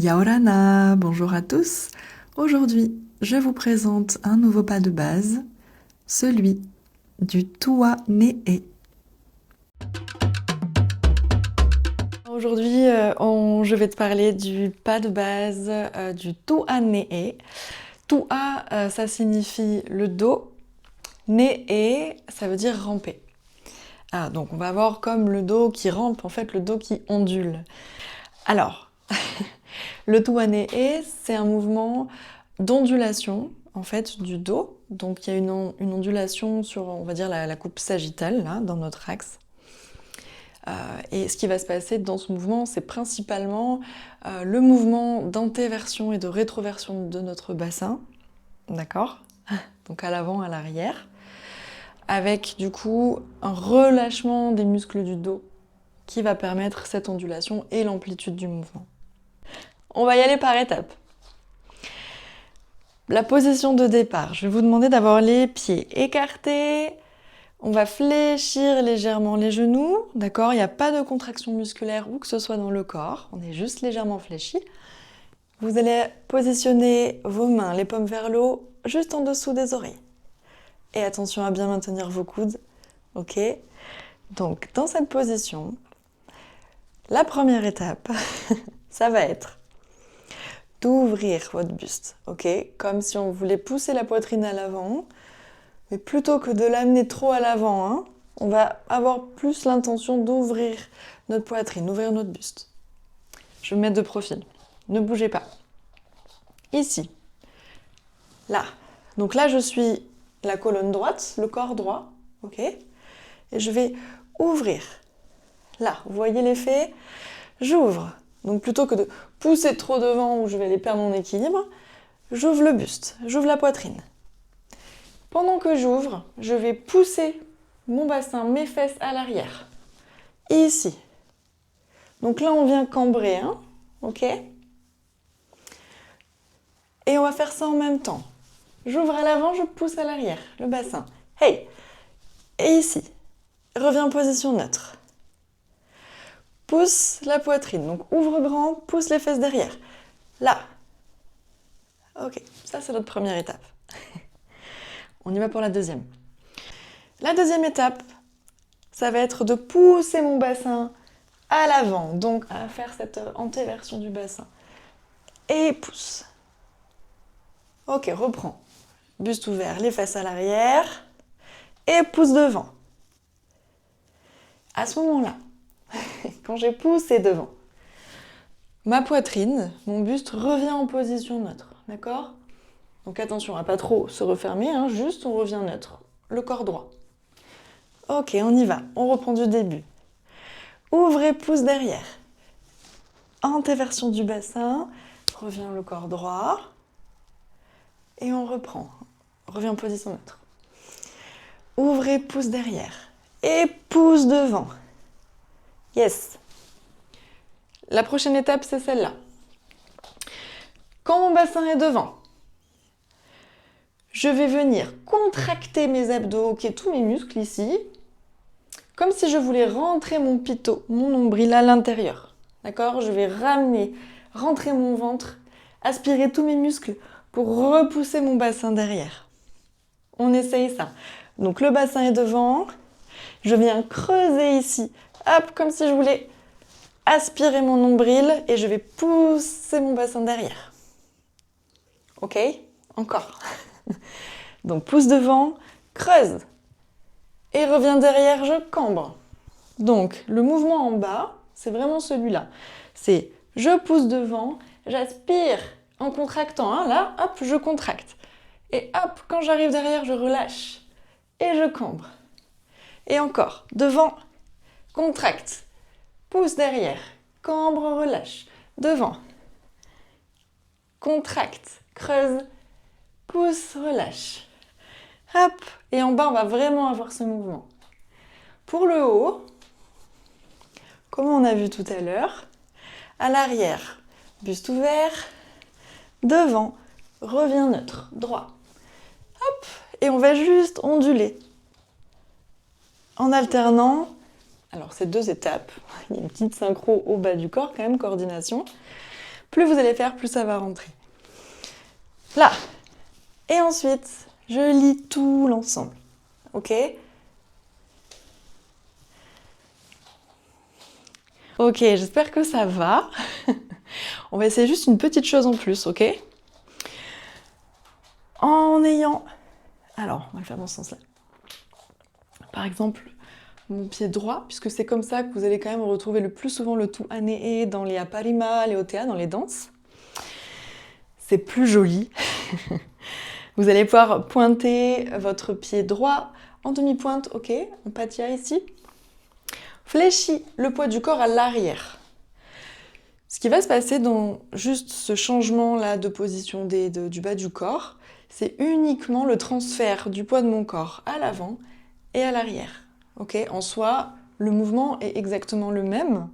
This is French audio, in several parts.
Yaorana, bonjour à tous. Aujourd'hui, je vous présente un nouveau pas de base, celui du Tuane'e. Aujourd'hui, je vais te parler du pas de base du Tuane'e. Tua, ça signifie le dos. Ne'e, ça veut dire ramper. Ah, donc on va avoir comme le dos qui rampe, en fait le dos qui ondule. Alors, le Tuane'e, c'est un mouvement d'ondulation en fait du dos. Donc il y a une ondulation sur, on va dire, la coupe sagittale, là, dans notre axe. Et ce qui va se passer dans ce mouvement, c'est principalement le mouvement d'intéversion et de rétroversion de notre bassin, d'accord? Donc à l'avant, à l'arrière, avec du coup un relâchement des muscles du dos qui va permettre cette ondulation et l'amplitude du mouvement. On va y aller par étapes. La position de départ, je vais vous demander d'avoir les pieds écartés. On va fléchir légèrement les genoux, d'accord? Il n'y a pas de contraction musculaire où que ce soit dans le corps, on est juste légèrement fléchi. Vous allez positionner vos mains, les paumes vers le haut, juste en dessous des oreilles. Et attention à bien maintenir vos coudes, ok? Donc, dans cette position, la première étape, ça va être d'ouvrir votre buste, ok? Comme si on voulait pousser la poitrine à l'avant, mais plutôt que de l'amener trop à l'avant, hein, on va avoir plus l'intention d'ouvrir notre poitrine, d'ouvrir notre buste. Je vais me mettre de profil. Ne bougez pas. Ici. Là. Donc là, je suis la colonne droite, le corps droit, ok? Et je vais ouvrir. Là, vous voyez l'effet? J'ouvre. Donc plutôt que de pousser trop devant où je vais aller perdre mon équilibre, j'ouvre le buste, j'ouvre la poitrine. Pendant que j'ouvre, je vais pousser mon bassin, mes fesses à l'arrière. Ici. Donc là, on vient cambrer, hein, ok? Et on va faire ça en même temps. J'ouvre à l'avant, je pousse à l'arrière, le bassin. Hey! Et ici, reviens en position neutre. Pousse la poitrine, donc ouvre grand, pousse les fesses derrière. Là. Ok, ça c'est notre première étape. On y va pour la deuxième. La deuxième étape, ça va être de pousser mon bassin à l'avant, donc à faire cette antéversion du bassin. Et pousse. Ok, reprends. Buste ouvert, les fesses à l'arrière. Et pousse devant. À ce moment-là, quand j'ai poussé devant, ma poitrine, mon buste revient en position neutre, d'accord? Donc attention à pas trop se refermer, hein, juste on revient neutre, le corps droit. Ok, on y va, on reprend du début. Ouvre et pousse derrière. Antéversion du bassin, revient le corps droit. Et on reprend, revient en position neutre. Ouvre et pousse derrière. Et pousse devant. Yes. La prochaine étape, c'est celle-là. Quand mon bassin est devant, je vais venir contracter mes abdos, ok, tous mes muscles ici, comme si je voulais rentrer mon pito, mon nombril à l'intérieur. D'accord? Je vais ramener, rentrer mon ventre, aspirer tous mes muscles pour repousser mon bassin derrière. On essaye ça. Donc le bassin est devant, je viens creuser ici, hop, comme si je voulais aspirer mon nombril et je vais pousser mon bassin derrière. Ok? Encore. Donc pousse devant, creuse. Et reviens derrière, je cambre. Donc le mouvement en bas, c'est vraiment celui-là. C'est je pousse devant, j'aspire en contractant. Hein, là, hop, je contracte. Et hop, quand j'arrive derrière, je relâche. Et je cambre. Et encore, devant, contracte. Pousse derrière, cambre, relâche. Devant, contracte, creuse, pousse, relâche. Hop, et en bas, on va vraiment avoir ce mouvement. Pour le haut, comme on a vu tout à l'heure, à l'arrière, buste ouvert, devant, revient neutre, droit. Hop, et on va juste onduler. En alternant, alors c'est 2 étapes, il y a une petite synchro au bas du corps quand même, coordination. plus vous allez faire, plus ça va rentrer. Là. Et ensuite, je lis tout l'ensemble. Ok? Ok, j'espère que ça va. On va essayer juste une petite chose en plus, ok? En ayant... Alors, on va le faire dans ce sens-là. Par exemple, mon pied droit, puisque c'est comme ça que vous allez quand même retrouver le plus souvent le tu ane dans les aparima, les otea, dans les danses. C'est plus joli. Vous allez pouvoir pointer votre pied droit en demi-pointe, ok, en patia ici. Fléchis le poids du corps à l'arrière. Ce qui va se passer dans juste ce changement-là de position du bas du corps, c'est uniquement le transfert du poids de mon corps à l'avant et à l'arrière. Ok, en soi, le mouvement est exactement le même,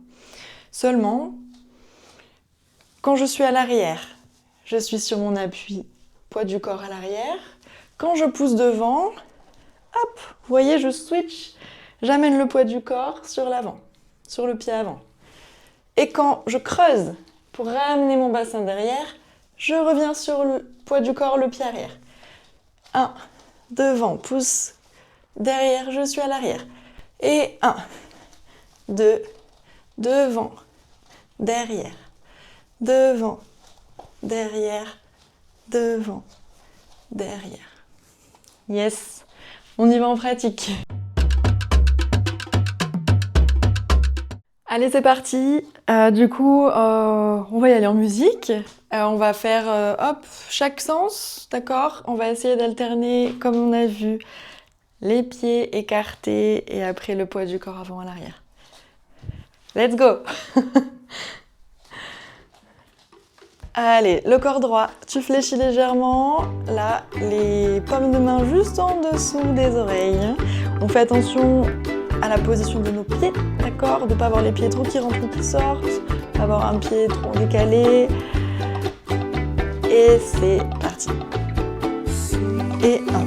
seulement quand je suis à l'arrière, je suis sur mon appui, poids du corps à l'arrière. Quand je pousse devant, hop, vous voyez, je switch, j'amène le poids du corps sur l'avant, sur le pied avant. Et quand je creuse pour ramener mon bassin derrière, je reviens sur le poids du corps, le pied arrière. 1, devant, pousse, derrière, je suis à l'arrière. Et 1, 2, devant, derrière, devant, derrière, devant, derrière. Yes, on y va en pratique. Allez, c'est parti. Du coup, on va y aller en musique. On va faire, hop, chaque sens, d'accord? On va essayer d'alterner, comme on a vu, les pieds écartés et après le poids du corps avant à l'arrière. Let's go! Allez, le corps droit, tu fléchis légèrement. Là, les paumes de main juste en dessous des oreilles. On fait attention à la position de nos pieds, d'accord? De ne pas avoir les pieds trop qui rentrent ou qui sortent, pas avoir un pied trop décalé. Et c'est parti. Et 1,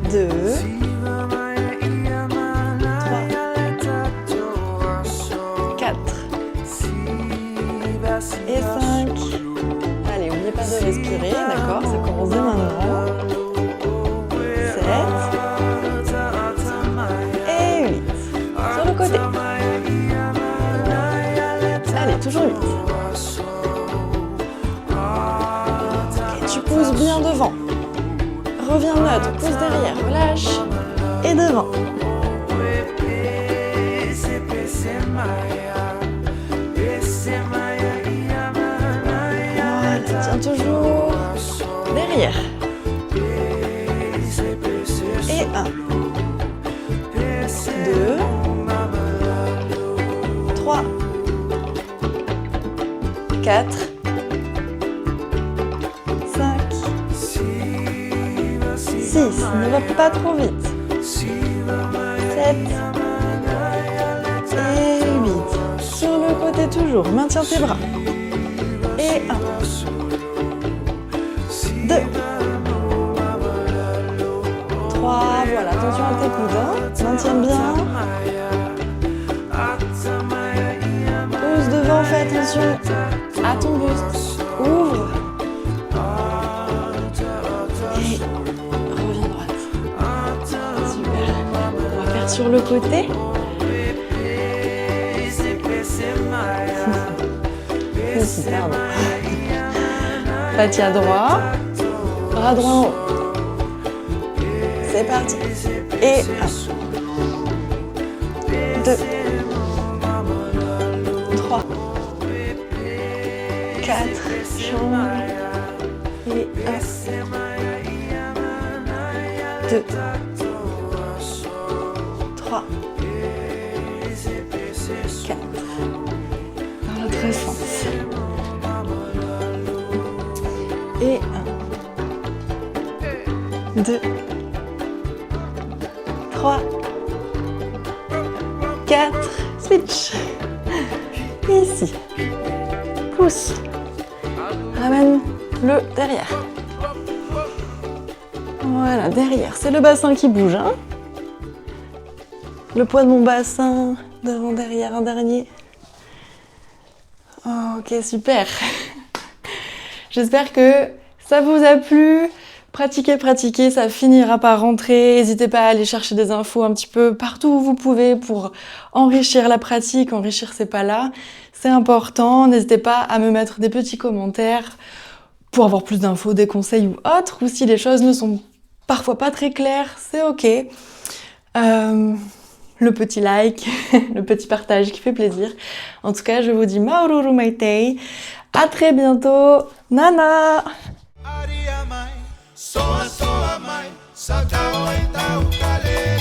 2, 3, 4 et 5. Allez, n'oubliez pas de respirer, d'accord? Ça commence dès maintenant. 7 et 8. Sur le côté. Allez, toujours 8. Ok, tu pousses bien devant. Reviens neutre, pousse derrière, relâche. Et devant. Tiens toujours derrière. Et 1, 2, 3, 4, 5, 6, ne va pas trop vite. 7 et 8. Sur le côté toujours, maintiens tes bras. Et 1, 2, 3, voilà, attention à tes coudes, hein. Maintiens bien. Pousse devant, fais attention à ton buste. Ouvre. Et reviens droite. Super. On va faire sur le côté. Pardon. Patia droit, bras droit en haut. C'est parti. Et 1, 2, 3, 4, chambre. Et 1, 2, 3, 4. Dans l'autre sens. Et 1, 2, 3, 4, switch. Ici. Pousse. Ramène le derrière. Voilà, derrière. C'est le bassin qui bouge, hein. Le poids de mon bassin, devant, derrière, un dernier. Ok, super. J'espère que ça vous a plu. Pratiquez, pratiquez, ça finira par rentrer. N'hésitez pas à aller chercher des infos un petit peu partout où vous pouvez pour enrichir la pratique, enrichir ces pas-là. C'est important. N'hésitez pas à me mettre des petits commentaires pour avoir plus d'infos, des conseils ou autres. Ou si les choses ne sont parfois pas très claires, c'est ok. Le petit like, le petit partage qui fait plaisir. En tout cas, je vous dis Maururu Maitei. À très bientôt. Nana! Soa soa mai, sa tau ai tau kale.